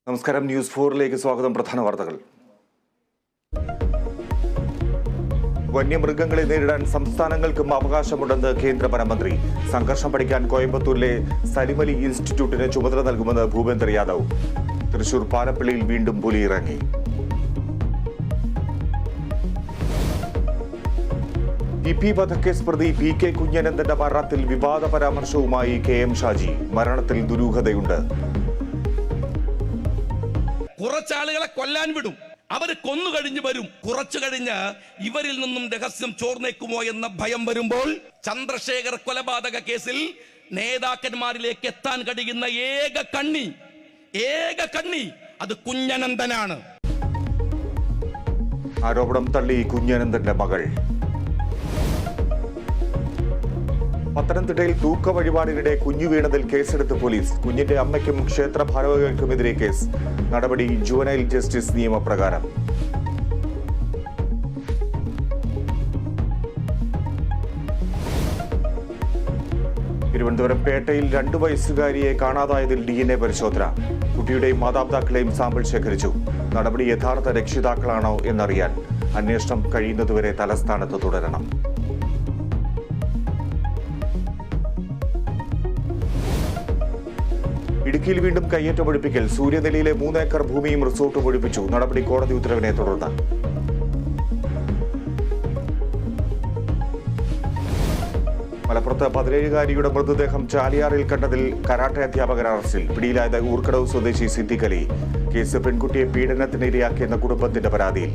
നമസ്കാരം, ന്യൂസ് 4ലേക്ക് സ്വാഗതം. പ്രധാന വാർത്തകൾ. വന്യമൃഗങ്ങളെ നേരിടാൻ സംസ്ഥാനങ്ങൾക്കും അവകാശമുണ്ടെന്ന് കേന്ദ്ര വനമന്ത്രി. സംഘർഷം പഠിക്കാൻ കോയമ്പത്തൂരിലെ സലിമലി ഇൻസ്റ്റിറ്റ്യൂട്ടിന് ചുമതല നൽകുമെന്ന് ഭൂപേന്ദ്ര യാദവ്. തൃശൂർ പാലപ്പള്ളിയിൽ വീണ്ടും പുലി ഇറങ്ങി. ഇപി വധക്കേസ് പ്രതി PK കുഞ്ഞനന്തന്റെ മരണത്തിൽ വിവാദ പരാമർശവുമായി KM ഷാജി. മരണത്തിൽ ദുരൂഹതയുണ്ട്. കുറച്ചാളുകളെ കൊല്ലാൻ വിടും, അവര് കൊന്നുകഴിഞ്ഞ് വരും. കുറച്ചു കഴിഞ്ഞ് ഇവരിൽ നിന്നും രഹസ്യം ചോർന്നേക്കുമോ എന്ന ഭയം വരുമ്പോൾ ചന്ദ്രശേഖർ കൊലപാതക കേസിൽ നേതാക്കന്മാരിലേക്ക് എത്താൻ കഴിയുന്ന ഏക കണ്ണി അത് കുഞ്ഞനന്തനാണ്. ആരോപണം തള്ളി കുഞ്ഞനന്തന്റെ മകൾ. പത്തനംതിട്ടയിൽ തൂക്ക വഴിപാടിനിടെ കുഞ്ഞു വീണതിൽ കേസെടുത്ത് പോലീസ്. കുഞ്ഞിന്റെ അമ്മയ്ക്കും ക്ഷേത്ര ഭാരവാഹികൾക്കുമെതിരെ കേസ്. നടപടി ജുവനൈൽ ജസ്റ്റിസ് നിയമപ്രകാരം. തിരുവനന്തപുരം പേട്ടയിൽ 2 വയസ്സുകാരിയെ കാണാതായതിൽ DNA പരിശോധന. കുട്ടിയുടെയും മാതാപിതാക്കളെയും സാമ്പിൾ ശേഖരിച്ചു. നടപടി യഥാർത്ഥ രക്ഷിതാക്കളാണോ എന്നറിയാൻ അന്വേഷണം കഴിയുന്നതുവരെ തലസ്ഥാനത്ത് തുടരണം. ഇടുക്കിയിൽ വീണ്ടും കയ്യേറ്റം ഒഴിപ്പിക്കൽ. സൂര്യനെല്ലിയിലെ 3 ഏക്കർ ഭൂമിയും റിസോർട്ടും ഒഴിപ്പിച്ചു. നടപടി കോടതി ഉത്തരവിനെ തുടർന്ന്. മലപ്പുറത്ത് 17-കാരിയുടെ മൃതദേഹം ചാലിയാറിൽ കണ്ടതിൽ കരാട്ടെ അധ്യാപകർ അറസ്റ്റിൽ. പിടിയിലായത് ഊർക്കടവ് സ്വദേശി സിദ്ദിഖ് അലി. കേസ് പെൺകുട്ടിയെ പീഡനത്തിനിരയാക്കിയെന്ന കുടുംബത്തിന്റെ പരാതിയിൽ.